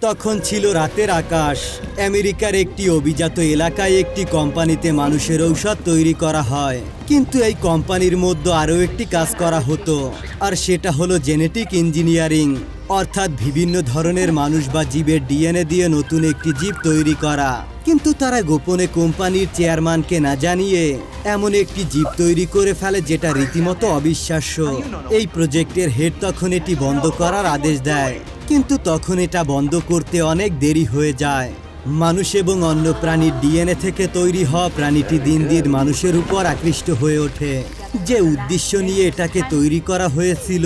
তখন ছিল রাতের আকাশ। আমেরিকার একটি অভিজাত এলাকায় একটি কোম্পানিতে মানুষের ঔষধ তৈরি করা হয়, কিন্তু এই কোম্পানির মধ্যে আরও একটি কাজ করা হতো, আর সেটা হলো জেনেটিক ইঞ্জিনিয়ারিং, অর্থাৎ বিভিন্ন ধরনের মানুষ বা জীবের ডিএনএ দিয়ে নতুন একটি জীব তৈরি করা। কিন্তু তারা গোপনে কোম্পানির চেয়ারম্যানকে না জানিয়ে এমন একটি জীব তৈরি করে ফেলে যেটা রীতিমতো অবিশ্বাস্য। এই প্রজেক্টের হেড তখন এটি বন্ধ করার আদেশ দেয়, কিন্তু তখন এটা বন্ধ করতে অনেক দেরি হয়ে যায়। মানুষ এবং অন্য প্রাণীর ডিএনএ থেকে তৈরি হওয়া প্রাণীটি দিন দিন মানুষের উপর আকৃষ্ট হয়ে ওঠে। যে উদ্দেশ্য নিয়ে এটাকে তৈরি করা হয়েছিল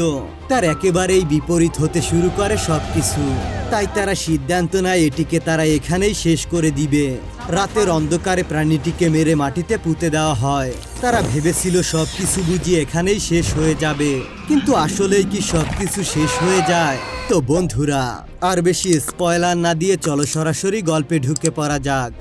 তার একেবারেই বিপরীত হতে শুরু করে সবকিছু। তাই তারা সিদ্ধান্ত নেয় এটিকে তারা এখানেই শেষ করে দিবে। রাতের অন্ধকারে প্রাণীটিকে মেরে মাটিতে পুঁতে দেওয়া হয়। তারা ভেবেছিল সবকিছু বুঝি এখানেই শেষ হয়ে যাবে, কিন্তু আসলেই কি সবকিছু শেষ হয়ে যায়? তো বন্ধুরা, আর বেশি স্পয়লার না দিয়ে চলো সরাসরি গল্পে ঢুকে পড়া যাক।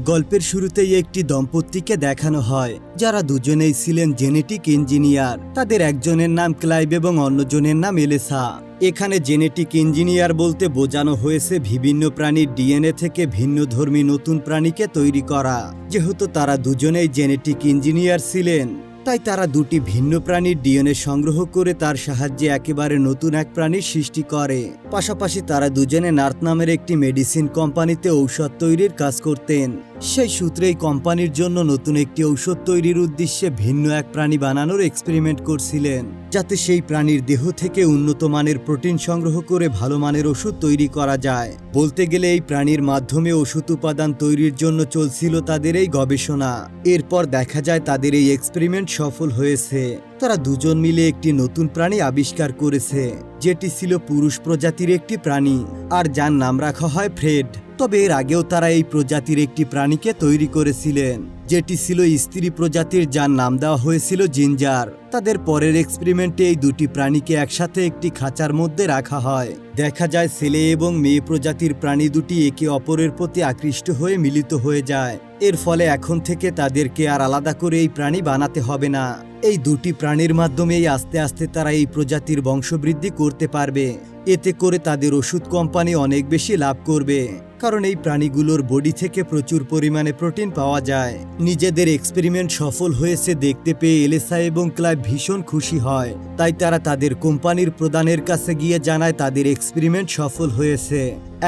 গল্পের শুরুতেই একটি দম্পতিকে দেখানো হয় যারা দুজনেই ছিলেন জেনেটিক ইঞ্জিনিয়ার। তাদের একজনের নাম ক্লাইভ এবং অন্যজনের নাম এলেসা। এখানে জেনেটিক ইঞ্জিনিয়ার বলতে বোঝানো হয়েছে বিভিন্ন প্রাণীর ডিএনএ থেকে ভিন্নধর্মী নতুন প্রাণীকে তৈরি করা। যেহেতু তারা দুজনেই জেনেটিক ইঞ্জিনিয়ার ছিলেন, তাই তারা দুটি ভিন্ন প্রাণীর ডিএনএ সংগ্রহ করে তার সাহায্যে একেবারে নতুন এক প্রাণীর সৃষ্টি করে। পাশাপাশি তারা দুজনে নার্থ নামের একটি মেডিসিন কোম্পানিতে ঔষধ তৈরির কাজ করতেন। সেই সূত্রেই কোম্পানির জন্য নতুন একটি ঔষধ তৈরির উদ্দেশ্যে ভিন্ন এক প্রাণী বানানোর এক্সপেরিমেন্ট করছিলেন, যাতে সেই প্রাণীর দেহ থেকে উন্নত মানের প্রোটিন সংগ্রহ করে ভালো মানের ওষুধ তৈরি করা যায়। বলতে গেলে এই প্রাণীর মাধ্যমে ওষুধ উপাদান তৈরির জন্য চলছিল তাদের এই গবেষণা। এরপর দেখা যায় তাদের এই এক্সপেরিমেন্ট সফল হয়েছে। তারা দুজন মিলে একটি নতুন প্রাণী আবিষ্কার করেছে, যেটি ছিল পুরুষ প্রজাতির একটি প্রাণী, আর যার নাম রাখা হয় ফ্রেড। তবে এর আগেও তারা এই প্রজাতির একটি প্রাণীকে তৈরি করেছিলেন, যেটি ছিল স্ত্রী প্রজাতির, যার নাম দেওয়া হয়েছিল জিঞ্জার। তাদের পরের এক্সপেরিমেন্টে এই দুটি প্রাণীকে একসাথে একটি খাঁচার মধ্যে রাখা হয়। দেখা যায় ছেলে এবং মেয়ে প্রজাতির প্রাণী দুটি একে অপরের প্রতি আকৃষ্ট হয়ে মিলিত হয়ে যায়। এর ফলে এখন থেকে তাদেরকে আর আলাদা করে এই প্রাণী বানাতে হবে না। এই দুটি প্রাণীর মাধ্যমেই আস্তে আস্তে তারা এই প্রজাতির বংশবৃদ্ধি করতে পারবে। এতে করে তাদের ওষুধ কোম্পানি অনেক বেশি লাভ করবে, কারণ এই প্রাণীগুলোর বডি থেকে প্রচুর পরিমাণে প্রোটিন পাওয়া যায়। নিজেদের এক্সপেরিমেন্ট সফল হয়েছে দেখতে পেয়ে এলেসা এবং ক্লাইভ ভীষণ খুশি হয়। তাই তারা তাদের কোম্পানির প্রধানের কাছে গিয়ে জানায় তাদের এক্সপেরিমেন্ট সফল হয়েছে।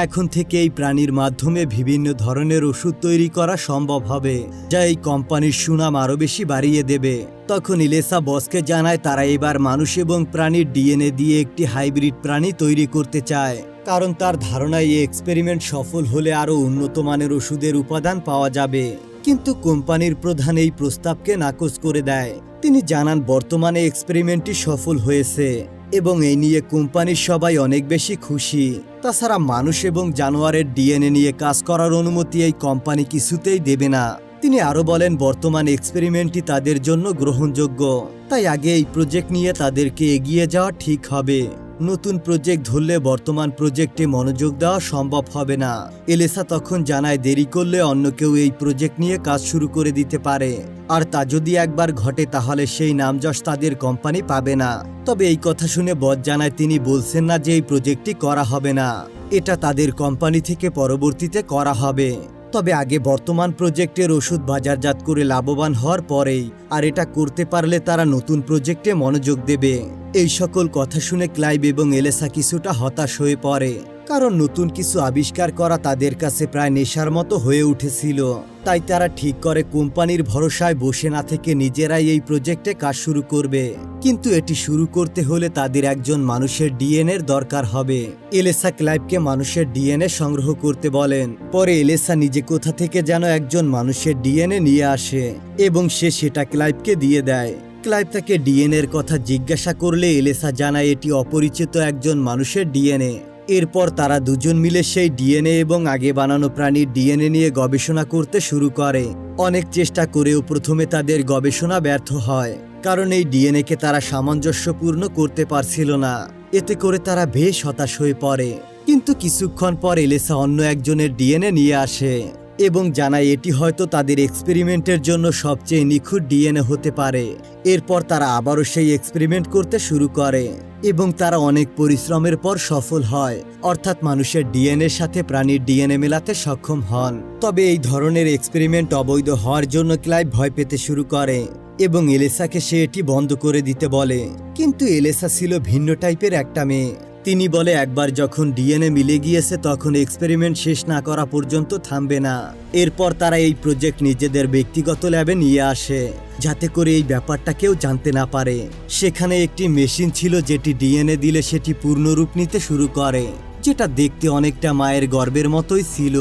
এখন থেকে এই প্রাণীর মাধ্যমে বিভিন্ন ধরনের ওষুধ তৈরি করা সম্ভব হবে, যা এই কোম্পানির সুনাম আরও বেশি বাড়িয়ে দেবে। তখন এলেসা বসকে জানায় তারা এবার মানুষ এবং প্রাণীর ডিএনএ দিয়ে একটি হাইব্রিড প্রাণী তৈরি করতে চায়, কারণ তার ধারণায় এই এক্সপেরিমেন্ট সফল হলে আরও উন্নত মানের ওষুধের উপাদান পাওয়া যাবে। কিন্তু কোম্পানির প্রধান এই প্রস্তাবকে নাকচ করে দেয়। তিনি জানান বর্তমানে এক্সপেরিমেন্টটি সফল হয়েছে এবং এই নিয়ে কোম্পানির সবাই অনেক বেশি খুশি। তাছাড়া মানুষ এবং জানোয়ারের ডিএনএ নিয়ে কাজ করার অনুমতি এই কোম্পানি কিছুতেই দেবে না। তিনি আরও বলেন বর্তমান এক্সপেরিমেন্টটি তাদের জন্য গ্রহণযোগ্য, তাই আগে এই প্রজেক্ট নিয়ে তাদেরকে এগিয়ে যাওয়া ঠিক হবে। নতুন প্রজেক্ট ধরলে বর্তমান প্রজেক্টে মনোযোগ দেওয়া সম্ভব হবে না। এলেসা তখন জানায় দেরি করলে অন্য কেউ এই প্রজেক্ট নিয়ে কাজ শুরু করে দিতে পারে, আর তা যদি একবার ঘটে তাহলে সেই নামযশ তাদের কোম্পানি পাবে না। তবে এই কথা শুনে বস জানায় তিনি বলছেন না যে এই প্রজেক্টটি করা হবে না, এটা তাদের কোম্পানি থেকে পরবর্তীতে করা হবে। তবে আগে বর্তমান প্রজেক্টের ওষুধ বাজারজাত করে লাভবান হওয়ার পরেই, আর এটা করতে পারলে তারা নতুন প্রজেক্টে মনোযোগ দেবে। এই সকল কথা শুনে ক্লাইভ এবং এলেসা কিছুটা হতাশ হয়ে পড়ে, কারণ নতুন কিছু আবিষ্কার করা তাদের কাছে প্রায় নেশার মতো হয়ে উঠেছিল। তাই তারা ঠিক করে কোম্পানির ভরসায় বসে না থেকে নিজেরাই এই প্রজেক্টে কাজ শুরু করবে। কিন্তু এটি শুরু করতে হলে তাদের একজন মানুষের ডিএনএর দরকার হবে। এলেসা ক্লাইভকে মানুষের ডিএনএ সংগ্রহ করতে বলেন। পরে এলেসা নিজে কোথা থেকে যেন একজন মানুষের ডিএনএ নিয়ে আসে এবং সে সেটা ক্লাইভকে দিয়ে দেয়। ক্লাইভ তাকে ডিএনএর কথা জিজ্ঞাসা করলে এলেসা জানায় এটি অপরিচিত একজন মানুষের ডিএনএ। এরপর তারা দুজন মিলে সেই ডিএনএ এবং আগে বানানো প্রাণীর ডিএনএ নিয়ে গবেষণা করতে শুরু করে। অনেক চেষ্টা করেও প্রথমে তাদের গবেষণা ব্যর্থ হয়, কারণ এই ডিএনএকে তারা সামঞ্জস্যপূর্ণ করতে পারছিল না। এতে করে তারা বেশ হতাশ হয়ে পড়ে। কিন্তু কিছুক্ষণ পর এলেসা অন্য একজনের ডিএনএ নিয়ে আসে এবং জানায় এটি হয়তো তাদের এক্সপেরিমেন্টের জন্য সবচেয়ে নিখুঁত ডিএনএ হতে পারে। এরপর তারা আবারও সেই এক্সপেরিমেন্ট করতে শুরু করে এবং তারা অনেক পরিশ্রমের পর সফল হয়, অর্থাৎ মানুষের ডিএনএর সাথে প্রাণীর ডিএনএ মেলাতে সক্ষম হন। তবে এই ধরনের এক্সপেরিমেন্ট অবৈধ হওয়ার জন্য ক্লাইভ ভয় পেতে শুরু করে এবং এলেসাকে সে এটি বন্ধ করে দিতে বলে। কিন্তু এলেসা ছিল ভিন্ন টাইপের একটা মেয়ে। তিনি বলে একবার যখন ডিএনএ মিলে গিয়েছে তখন এক্সপেরিমেন্ট শেষ না করা পর্যন্ত থামবে না। এরপর তারা এই প্রজেক্ট নিজেদের ব্যক্তিগত ল্যাবে নিয়ে আসে, যাতে করে এই ব্যাপারটা কেউ জানতে না পারে। সেখানে একটি মেশিন ছিল যেটি ডিএনএ দিলে সেটি পূর্ণরূপ নিতে শুরু করে, যেটা দেখতে অনেকটা মায়ের গর্ভের মতোই ছিল।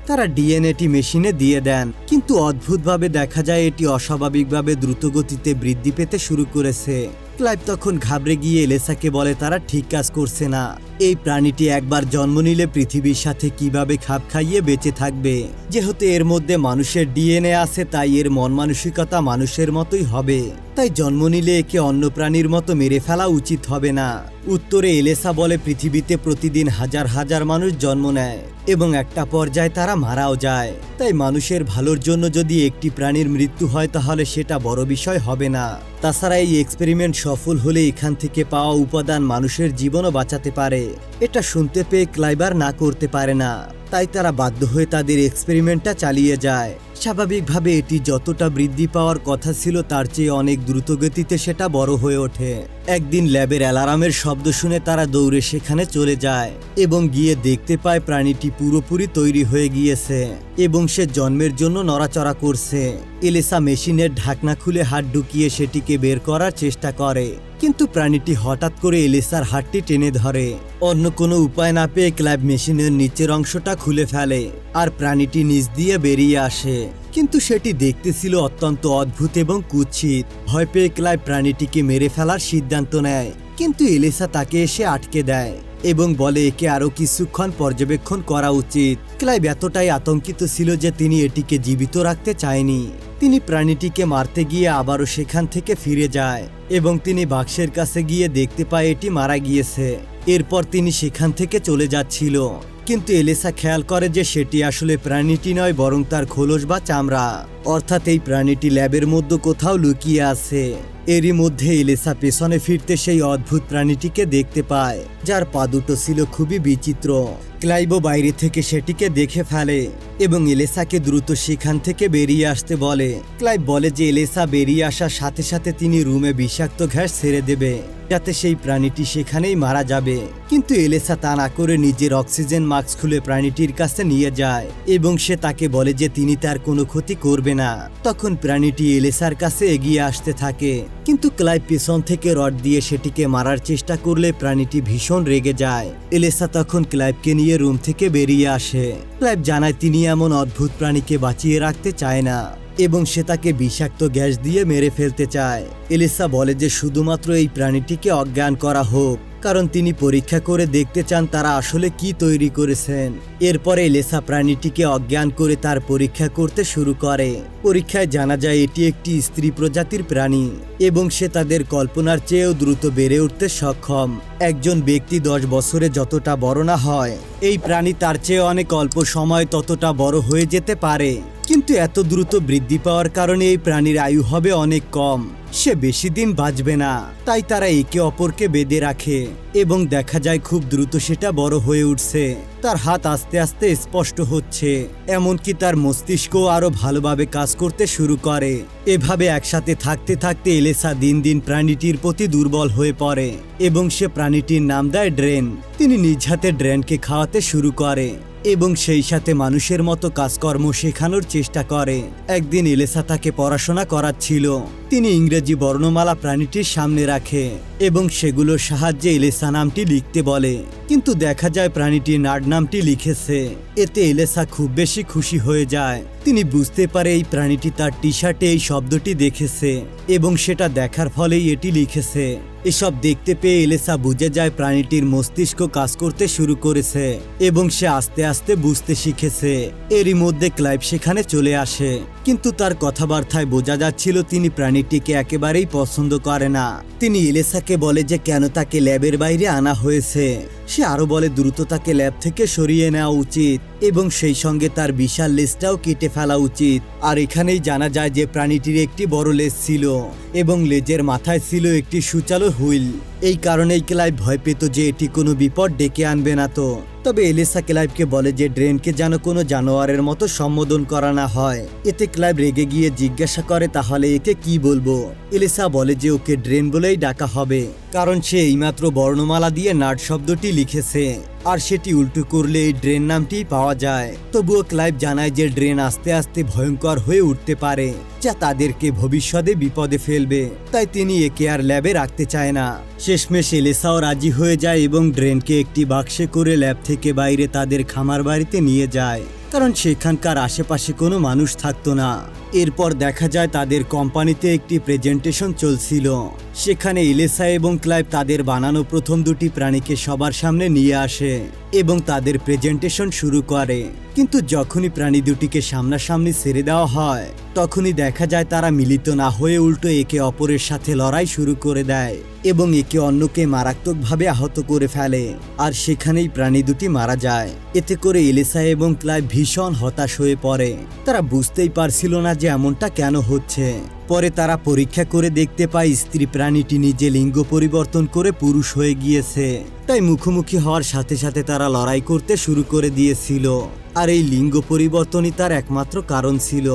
তারা ডিএনএটি মেশিনে দিয়ে দেন, কিন্তু অদ্ভুতভাবে দেখা যায় এটি অস্বাভাবিকভাবে দ্রুতগতিতে বৃদ্ধি পেতে শুরু করেছে। ক্লাইভ তখন ঘাবড়ে গিয়ে এলেসাকে বলে তারা ঠিক কাজ করছে না। এই প্রাণীটি একবার জন্ম নিলে পৃথিবীর সাথে কিভাবে খাপ খাইয়ে বেঁচে থাকবে। যেহেতু এর মধ্যে মানুষের ডিএনএ আছে তাই এর মন মানসিকতা মানুষের মতোই হবে, তাই জন্ম নিলে একে অন্য প্রাণীর মতো মেরে ফেলা উচিত হবে না। উত্তরে এলেসা বলে পৃথিবীতে প্রতিদিন হাজার হাজার মানুষ জন্ম নেয় এবং একটা পর্যায়ে তারা মারাও যায়, তাই মানুষের ভালোর জন্য যদি একটি প্রাণীর মৃত্যু হয় তাহলে সেটা বড় বিষয় হবে না। তাছাড়া এই এক্সপেরিমেন্ট সফল হলে এখান থেকে পাওয়া উপাদান মানুষের জীবনও বাঁচাতে পারে। এটা শুনতে পেয়ে ক্লাইভ আর না করতে পারে না, তাই তারা বাধ্য হয়ে তাদের এক্সপেরিমেন্টটা চালিয়ে যায়। স্বাভাবিকভাবে এটি যতটা বৃদ্ধি পাওয়ার কথা ছিল তার চেয়ে অনেক দ্রুত গতিতে সেটা বড় হয়ে ওঠে। একদিন ল্যাবের অ্যালার্মের শব্দ শুনে তারা দৌড়ে সেখানে চলে যায় এবং গিয়ে দেখতে পায় প্রাণীটি পুরোপুরি তৈরি হয়ে গিয়েছে এবং সে জন্মের জন্য নড়াচড়া করছে। এলেসা মেশিনের ঢাকনা খুলে হাত ঢুকিয়ে সেটিকে বের করার চেষ্টা করে, কিন্তু প্রাণীটি হঠাৎ করে এলেসার হাতটি টেনে ধরে। অন্য কোনো উপায় না পেয়ে ক্লাইভ মেশিনের নিচের অংশটা খুলে ফেলে আর প্রাণীটি নিচ দিয়ে বেরিয়ে আসে, কিন্তু সেটি দেখতে ছিল অত্যন্ত অদ্ভুত এবং কুৎসিত। ভয় পেয়ে ক্লাইভ প্রাণীটিকে মেরে ফেলার সিদ্ধান্ত নেয়, কিন্তু এলেসা তাকে এসে আটকে দেয় এবং বলে একে আরো কিছুক্ষণ পর্যবেক্ষণ করা উচিত। ক্লাইভ এতটাই আতঙ্কিত ছিল যে তিনি এটিকে জীবিত রাখতে চায়নি। তিনি প্রাণীটিকে মারতে গিয়ে আবারও সেখান থেকে ফিরে যায় এবং তিনি বাক্সের কাছে গিয়ে দেখতে পায় এটি মারা গিয়েছে। এরপর তিনি সেখান থেকে চলে যাচ্ছিল, কিন্তু এলেসা খেয়াল করে যে সেটি আসলে প্রাণীটি নয় বরং তার খোলস বা চামড়া, অর্থাৎ এই প্রাণীটি ল্যাবের মধ্যে কোথাও লুকিয়ে আছে। এরই মধ্যে এলেসা পেছনে ফিরতে সেই অদ্ভুত প্রাণীটিকে দেখতে পায়, যার পা দুটো ছিল খুবই বিচিত্র। ক্লাইভও বাইরে থেকে সেটিকে দেখে ফেলে এবং এলেসাকে দ্রুত সেখান থেকে বেরিয়ে আসতে বলে। ক্লাইভ বলে যে এলেসা বেরিয়ে আসার সাথে সাথে তিনি রুমে বিষাক্ত গ্যাস ছেড়ে দেবে, যাতে সেই প্রাণীটি সেখানেই মারা যাবে। কিন্তু এলেসা তা না করে নিজের অক্সিজেন মাস্ক খুলে প্রাণীটির কাছে নিয়ে যায় এবং সে তাকে বলে যে তিনি তার কোনো ক্ষতি করবে না। তখন প্রাণীটি এলেসার কাছে এগিয়ে আসতে থাকে, কিন্তু ক্লাইভ পেছন থেকে রড দিয়ে সেটিকে মারার চেষ্টা করলে প্রাণীটি ভীষণ রেগে যায়। এলেসা তখন ক্লাইভকে নিয়ে রুম থেকে বেরিয়ে আসে। ক্লাইভ জানায় তিনি এমন অদ্ভুত প্রাণীকে বাঁচিয়ে রাখতে চায় না এবং সে তাকে বিষাক্ত গ্যাস দিয়ে মেরে ফেলতে চায়। এলেসা বলে যে শুধুমাত্র এই প্রাণীটিকে অজ্ঞান করা হোক, কারণ তিনি পরীক্ষা করে দেখতে চান তারা আসলে কি তৈরি করেছেন। এরপরে এলেসা প্রাণীটিকে অজ্ঞান করে তার পরীক্ষা করতে শুরু করে। পরীক্ষায় জানা যায় এটি একটি স্ত্রী প্রজাতির প্রাণী এবং সে তাদের কল্পনার চেয়েও দ্রুত বেড়ে উঠতে সক্ষম। একজন ব্যক্তি 10 বছরে যতটা বড় না হয়, এই প্রাণী তার চেয়ে অনেক অল্প সময় ততটা বড় হয়ে যেতে পারে। কিন্তু এত দ্রুত বৃদ্ধি পাওয়ার কারণে এই প্রাণীর আয়ু হবে অনেক কম, সে বেশি দিন বাঁচবে না। তাই তারা একে অপরকে বেঁধে রাখে এবং দেখা যায় খুব দ্রুত সেটা বড় হয়ে উঠছে। তার হাত আস্তে আস্তে স্পষ্ট হচ্ছে, এমনকি তার মস্তিষ্কও আরো ভালোভাবে কাজ করতে শুরু করে। এভাবে একসাথে থাকতে থাকতে এলেসা দিন দিন প্রাণীটির প্রতি দুর্বল হয়ে পড়ে এবং সে প্রাণীটির নাম দেয় ড্রেন। তিনি নিজ হাতে ড্রেনকে খাওয়াতে শুরু করে এবং সেই সাথে মানুষের মতো কাজকর্ম শেখানোর চেষ্টা করে। একদিন এলেসা তাকে পড়াশোনা করাচ্ছিল। তিনি ইংরেজি বর্ণমালা প্রাণীটির সামনে রাখে এবং সেগুলোর সাহায্যে এলেসা নামটি লিখতে বলে, কিন্তু দেখা যায় প্রাণীটি নার্ড নামটি লিখেছে। এতে এলেসা খুব বেশি খুশি হয়ে যায়। তিনি বুঝতে পারে এই প্রাণীটি তার টি শার্টে এই শব্দটি দেখেছে এবং সেটা দেখার ফলেই এটি লিখেছে। এসব দেখতে পেয়ে এলেসা বুঝে যায় প্রাণীটির মস্তিষ্ক কাজ করতে শুরু করেছে এবং সে আস্তে আস্তে বুঝতে শিখেছে। এরই মধ্যে ক্লাইভ সেখানে চলে আসে, কিন্তু তার কথাবার্তায় বোঝা যাচ্ছিল তিনি প্রাণীটিকে একেবারেই পছন্দ করে না। তিনি এলেসাকে বলে যে কেন তাকে ল্যাবের বাইরে আনা হয়েছে। সে আরো বলে দ্রুত তাকে ল্যাব থেকে সরিয়ে নেওয়া উচিত, এবং সেই সঙ্গে তার বিশাল লেজটাও কেটে ফেলা উচিত। আর এখানেই জানা যায় যে প্রাণীটির একটি বড় লেজ ছিল এবং লেজের মাথায় ছিল একটি সুচালো হুইল। এই কারণেই ক্লাইভ ভয় পেত যে এটি কোনো বিপদ ডেকে আনবে না। তবে এলিসা ক্লাইভকে বলে যে ড্রেনকে যেন কোনো জানোয়ারের মতো সম্বোধন করা না হয়। এতে ক্লাইভ রেগে গিয়ে জিজ্ঞাসা করে তাহলে একে কি বলবো। এলিসা বলে যে ওকে ড্রেন বলেই ডাকা হবে, কারণ সে এইমাত্র বর্ণমালা দিয়ে নাট শব্দটি লিখেছে আর সেটি উল্টো করলে এই ড্রেন নামটি পাওয়া যায়। তবুও ক্লাইভ জানায় যে ড্রেন আস্তে আস্তে ভয়ঙ্কর হয়ে উঠতে পারে, যা তাদেরকে ভবিষ্যতে বিপদে ফেলবে। তাই তিনি একে আর ল্যাবে রাখতে চায় না। শেষমেশ এলিসাও রাজি হয়ে যায় এবং ড্রেনকে একটি বাক্সে করে ল্যাব থেকে বাইরে তাদের খামার বাড়িতে নিয়ে যায়, কারণ সেখানকার আশেপাশে কোনো মানুষ থাকতো না। এরপর দেখা যায় তাদের কোম্পানিতে একটি প্রেজেন্টেশন চলছিল। সেখানে এলিসা এবং ক্লাইভ তাদের বানানো প্রথম দুটি প্রাণীকে সবার সামনে নিয়ে আসে এবং তাদের প্রেজেন্টেশন শুরু করে। কিন্তু যখনই প্রাণী দুটিকে সামনাসামনি ছেড়ে দেওয়া হয় তখনই দেখা যায় তারা মিলিত না হয়ে উল্টো একে অপরের সাথে লড়াই শুরু করে দেয় এবং একে অন্যকে মারাত্মকভাবে আহত করে ফেলে। আর সেখানেই প্রাণী দুটি মারা যায়। এতে করে এলিসা এবং ক্লাইভ ভীষণ হতাশ হয়ে পড়ে। তারা বুঝতেই পারছিল না যে এমনটা কেন হচ্ছে। পরে তারা পরীক্ষা করে দেখতে পায় স্ত্রী প্রাণীটি নিজে লিঙ্গ পরিবর্তন করে পুরুষ হয়ে গিয়েছে। তাই মুখোমুখি হওয়ার সাথে সাথে তারা লড়াই করতে শুরু করে দিয়েছিল। আর এই লিঙ্গ পরিবর্তনই তার একমাত্র কারণ ছিল।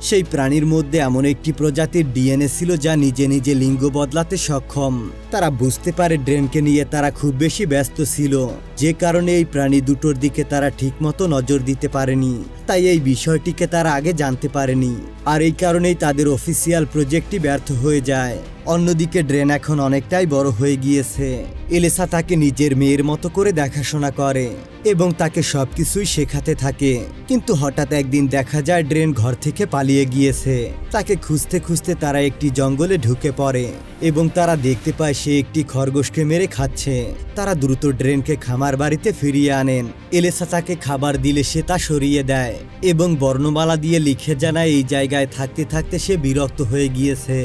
সেই প্রাণীর মধ্যে এমন একটি প্রজাতির ডিএনএ ছিল যা নিজে নিজে লিঙ্গ বদলাতে সক্ষম। তারা বুঝতে পারে ড্রেনকে নিয়ে তারা খুব বেশি ব্যস্ত ছিল, যে কারণে এই প্রাণী দুটোর দিকে তারা ঠিকমতো নজর দিতে পারেনি। তাই এই বিষয়টিকে তারা আগে জানতে পারেনি, আর এই কারণেই তাদের অফিসিয়াল প্রজেক্টটি ব্যর্থ হয়ে যায়। অন্যদিকে ড্রেন এখন অনেকটাই বড় হয়ে গিয়েছে। এলিসা তাকে নিজের মেয়ের মতো করে দেখাশোনা করে এবং তাকে সবকিছুই শেখাতে থাকে। কিন্তু হঠাৎ একদিন দেখা যায় ড্রেন ঘর থেকে পালিয়ে গিয়েছে। তাকে খুঁজতে খুঁজতে তারা একটি জঙ্গলে ঢুকে পড়ে এবং তারা দেখতে পায় সে একটি খরগোশকে মেরে খাচ্ছে। তারা দ্রুত ড্রেনকে খামার বাড়িতে ফিরিয়ে আনেন। এলিসা তাকে খাবার দিলে সে তা সরিয়ে দেয় এবং বর্ণমালা দিয়ে লিখে জানায় এই জায়গায় থাকতে থাকতে সে বিরক্ত হয়ে গিয়েছে।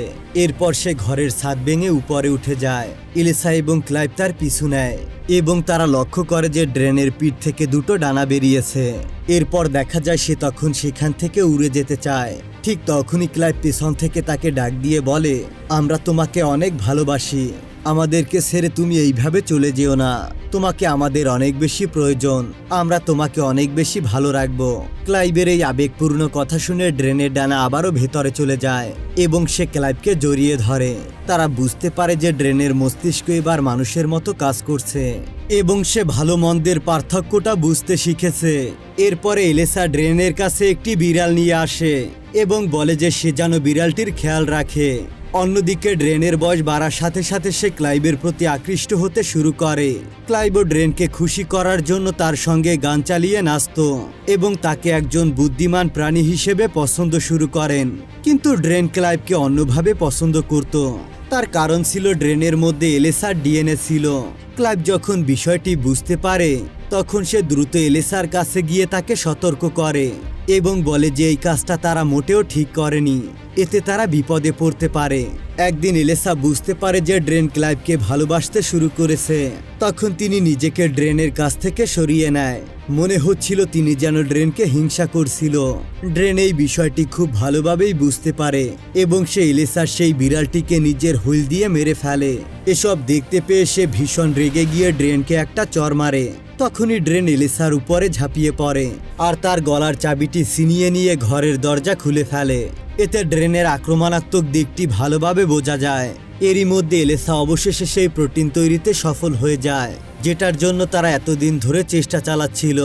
এরপর সে ঘরের ছাদ ভেঙে উপরে উঠে যায়। এলিসা এবং ক্লাইভ তার পিছু নেয় এবং তারা লক্ষ্য করে যে ড্রেনের পিঠ থেকে দুটো ডানা বেরিয়েছে। এরপর দেখা যায় সে তখন সেখান থেকে উড়ে যেতে চায়। ঠিক তখনই ক্লাইভ পেছন থেকে তাকে ডাক দিয়ে বলে, আমরা তোমাকে অনেক ভালোবাসি, আমাদেরকে ছেড়ে তুমি এইভাবে চলে যেও না, তোমাকে আমাদের অনেক বেশি প্রয়োজন, আমরা তোমাকে অনেক বেশি ভালো রাখবো। ক্লাইভের এই আবেগপূর্ণ কথা শুনে ড্রেনের ডানা আবারও ভেতরে চলে যায় এবং সে ক্লাইভকে জড়িয়ে ধরে। তারা বুঝতে পারে যে ড্রেনের মস্তিষ্ক এবার মানুষের মতো কাজ করছে এবং সে ভালো মন্দের পার্থক্যটা বুঝতে শিখেছে। এরপরে এলিসা ড্রেনের কাছে একটি বিড়াল নিয়ে আসে এবং বলে যে সে যেন বিড়ালটির খেয়াল রাখে। অন্যদিকে ড্রেনের বয়স বাড়ার সাথে সাথে সে ক্লাইভের প্রতি আকৃষ্ট হতে শুরু করে। ক্লাইভও ড্রেনকে খুশি করার জন্য তার সঙ্গে গান চালিয়ে নাচত এবং তাকে একজন বুদ্ধিমান প্রাণী হিসেবে পছন্দ শুরু করেন। কিন্তু ড্রেন ক্লাইভকে অন্যভাবে পছন্দ করত। তার কারণ ছিল ড্রেনের মধ্যে এলিসার ডিএনএ ছিল। ক্লাইভ যখন বিষয়টি বুঝতে পারে তখন সে দ্রুত এলিসার কাছে গিয়ে তাকে সতর্ক করে এবং বলে যে এই কাজটা তারা মোটেও ঠিক করেনি, এতে তারা বিপদে পড়তে পারে। একদিন এলিসা বুঝতে পারে যে ড্রেন ক্লাইভকে ভালোবাসতে শুরু করেছে। তখন তিনি নিজেকে ড্রেনের কাছ থেকে সরিয়ে নেয়। মনে হচ্ছিল তিনি যেন ড্রেনকে হিংসা করছিল। ড্রেন এই বিষয়টি খুব ভালোভাবেই বুঝতে পারে এবং সে এলিসার সেই বিড়ালটিকে নিজের হুইল দিয়ে মেরে ফেলে। এসব দেখতে পেয়ে সে ভীষণ রেগে গিয়ে ড্রেনকে একটা চড় মারে। তখনই ড্রেন এলিসার উপরে ঝাঁপিয়ে পড়ে আর তার গলার চাবিটি ছিনিয়ে নিয়ে ঘরের দরজা খুলে ফেলে। এতে ড্রেনের আক্রমণাত্মক দিকটি ভালোভাবে বোঝা যায়। এরই মধ্যে এলিসা অবশেষে সেই প্রোটিন তৈরিতে সফল হয়ে যায়, যেটার জন্য তারা এতদিন ধরে চেষ্টা চালাচ্ছিল।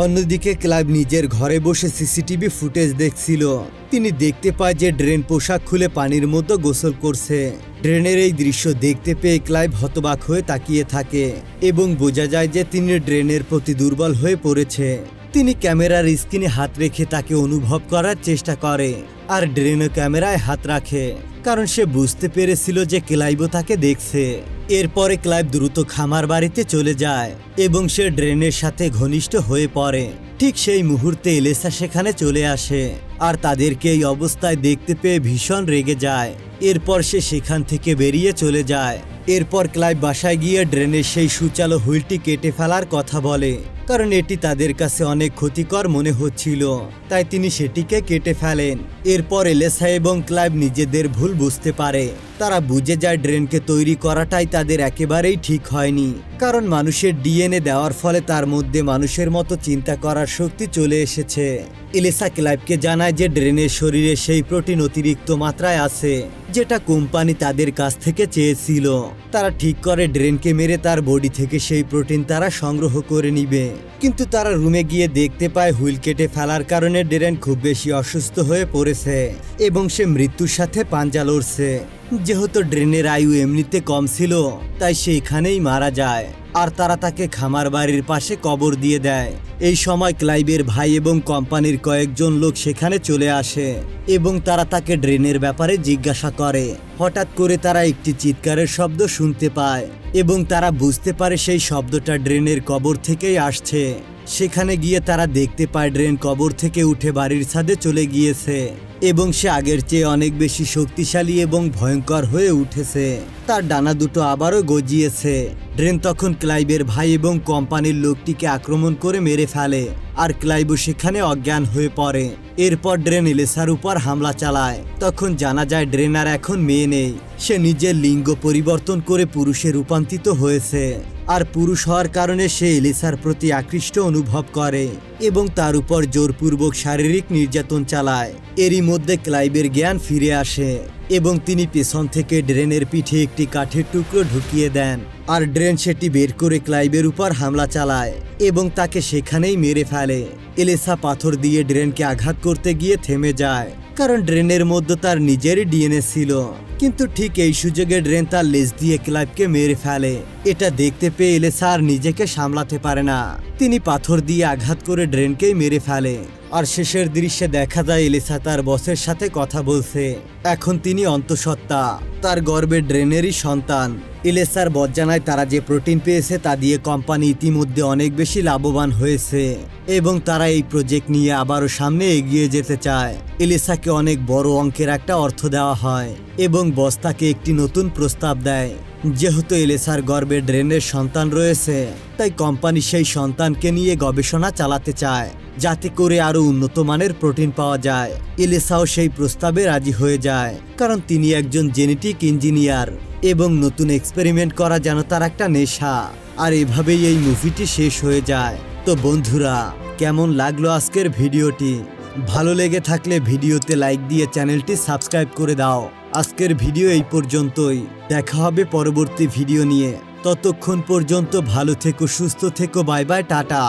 অন্যদিকে ক্লাইভ নিজের ঘরে বসে সিসিটিভি ফুটেজ দেখছিল। তিনি দেখতে পায় যে ড্রেন পোশাক খুলে পানির মধ্যে গোসল করছে। ড্রেনের এই দৃশ্য দেখতে পেয়ে ক্লাইভ হতবাক হয়ে তাকিয়ে থাকে এবং বোঝা যায় যে তিনি ড্রেনের প্রতি দুর্বল হয়ে পড়েছে। তিনি ক্যামেরার স্ক্রিনে হাত রেখে তাকে অনুভব করার চেষ্টা করে আর ড্রেনও ক্যামেরায় হাত রাখে, কারণ সে বুঝতে পেরেছিল যে ক্লাইভও তাকে দেখছে। এরপরে ক্লাইভ দ্রুত খামার বাড়িতে চলে যায় এবং সে ড্রেনের সাথে ঘনিষ্ঠ হয়ে পড়ে। ঠিক সেই মুহূর্তে এলিসা সেখানে চলে আসে আর তাদেরকে এই অবস্থায় দেখতে পেয়ে ভীষণ রেগে যায় এরপর সে সেখান থেকে বেরিয়ে চলে যায়। এরপর ক্লাইভ বাসায় গিয়ে ড্রেনের সেই সুচালো হুইলটি কেটে ফেলার কথা বলে, কারণ এটি তাদের কাছে অনেক ক্ষতিকর মনে হচ্ছিল, তাই তিনি সেটিকে কেটে ফেলেন। এরপর এলেসা এবং ক্লাইভ নিজেদের ভুল বুঝতে পারে। তারা বুঝে যায় ড্রেনকে তৈরি করাটাই তাদের একেবারেই ঠিক হয়নি, কারণ মানুষের ডিএনএ দেওয়ার ফলে তার মধ্যে মানুষের মতো চিন্তা করার শক্তি চলে এসেছে। এলেসা ক্লাইভকে জানায় যে ড্রেনের শরীরে সেই প্রোটিন অতিরিক্ত মাত্রায় আছে, যেটা কোম্পানি তাদের কাছ থেকে চেয়েছিল। তারা ঠিক করে ড্রেনকে মেরে তার বডি থেকে সেই প্রোটিন তারা সংগ্রহ করে নিবে। কিন্তু তারা রুমে গিয়ে দেখতে পায় হুইল কেটে ফেলার কারণে ড্রেন খুব বেশি অসুস্থ হয়ে পড়েছে এবং সে মৃত্যুর সাথে পাঞ্জা লড়ছে। যেহেতু ড্রেনের আয়ু এমনিতে কম ছিল, তাই সে এখানেই মারা যায়, আর তারা তাকে খামার বাড়ির পাশে কবর দিয়ে দেয়। এই সময় ক্লাইভের ভাই এবং কোম্পানির কয়েকজন লোক সেখানে চলে আসে এবং তারা তাকে ড্রেনের ব্যাপারে জিজ্ঞাসা করে। হঠাৎ করে তারা একটি চিৎকারের শব্দ শুনতে পায় এবং তারা বুঝতে পারে সেই শব্দটা ড্রেনের কবর থেকেই আসছে। সেখানে গিয়ে তারা দেখতে পায় ড্রেন কবর থেকে উঠে বাড়ির ছাদে চলে গিয়েছে এবং সে আগের চেয়ে অনেক বেশি শক্তিশালী এবং ভয়ঙ্কর হয়ে উঠেছে। তার ডানা দুটো আবারও গজিয়েছে। ড্রেন তখন ক্লাইভের ভাই এবং কোম্পানির লোকটিকে আক্রমণ করে মেরে ফেলে, আর ক্লাইভও সেখানে অজ্ঞান হয়ে পড়ে। এরপর ড্রেন এলেসার উপর হামলা চালায়। তখন জানা যায় ড্রেন আর এখন মেয়ে নেই, সে নিজের লিঙ্গ পরিবর্তন করে পুরুষে রূপান্তরিত হয়েছে, আর পুরুষ হওয়ার কারণে সে এলিসার প্রতি আকৃষ্ট অনুভব করে এবং তার উপর জোরপূর্বক শারীরিক নির্যাতন চালায়। এরই মধ্যে ক্লাইভের জ্ঞান ফিরে আসে এবং তিনি পেছন থেকে ড্রেনের পিঠে একটি কাঠের টুকরো ঢুকিয়ে দেন, আর ড্রেন সেটি বের করে ক্লাইভের উপর হামলা চালায় এবং তাকে সেখানেই মেরে ফেলে। এলিসা পাথর দিয়ে ড্রেনকে আঘাত করতে গিয়ে থেমে যায়, কারণ ড্রেনের মধ্যে তার নিজেরই ডিএনএ ছিল। কিন্তু ঠিক এই সুযোগে ড্রেন তার লেজ দিয়ে ক্লাইভকে মেরে ফেলে। এটা দেখতে পেয়ে এলিসা আর নিজেকে সামলাতে পারে না, তিনি পাথর দিয়ে আঘাত করে ড্রেনকেই মেরে ফেলে। আর শেষের দৃশ্যে দেখা যায় এলিসা তার বসের সাথে কথা বলছে। এখন তিনি অন্তঃসত্ত্বা, তার গর্ভে ড্রেনেরই সন্তান। এলিসার বস জানায় তারা যে প্রোটিন পেয়েছে তা দিয়ে কোম্পানি ইতিমধ্যে অনেক বেশি লাভবান হয়েছে এবং তারা এই প্রজেক্ট নিয়ে আবারও সামনে এগিয়ে যেতে চায়। এলিসাকে অনেক বড় অঙ্কের একটা অর্থ দেওয়া হয় এবং বস তাকে একটি নতুন প্রস্তাব দেয়। যেহেতু এলিসার গর্ভে ড্রেনের সন্তান রয়েছে, তাই কোম্পানি সেই সন্তানকে নিয়ে গবেষণা চালাতে চায়, যাতে করে আরো উন্নত মানের প্রোটিন পাওয়া যায়। এলিসাও সেই প্রস্তাবে রাজি হয়ে যায়, কারণ তিনি একজন জেনেটিক ইঞ্জিনিয়ার এবং নতুন এক্সপেরিমেন্ট করা যেন তার একটা নেশা। আর এভাবেই এই মুভিটি শেষ হয়ে যায়। তো বন্ধুরা, কেমন লাগলো আজকের ভিডিওটি? ভালো লেগে থাকলে ভিডিওতে লাইক দিয়ে চ্যানেলটি সাবস্ক্রাইব করে দাও। আজকের ভিডিও এই পর্যন্তই, দেখা হবে পরবর্তী ভিডিও নিয়ে। ততক্ষণ পর্যন্ত ভালো থেকো, সুস্থ থেকো, বাই বাই, টাটা।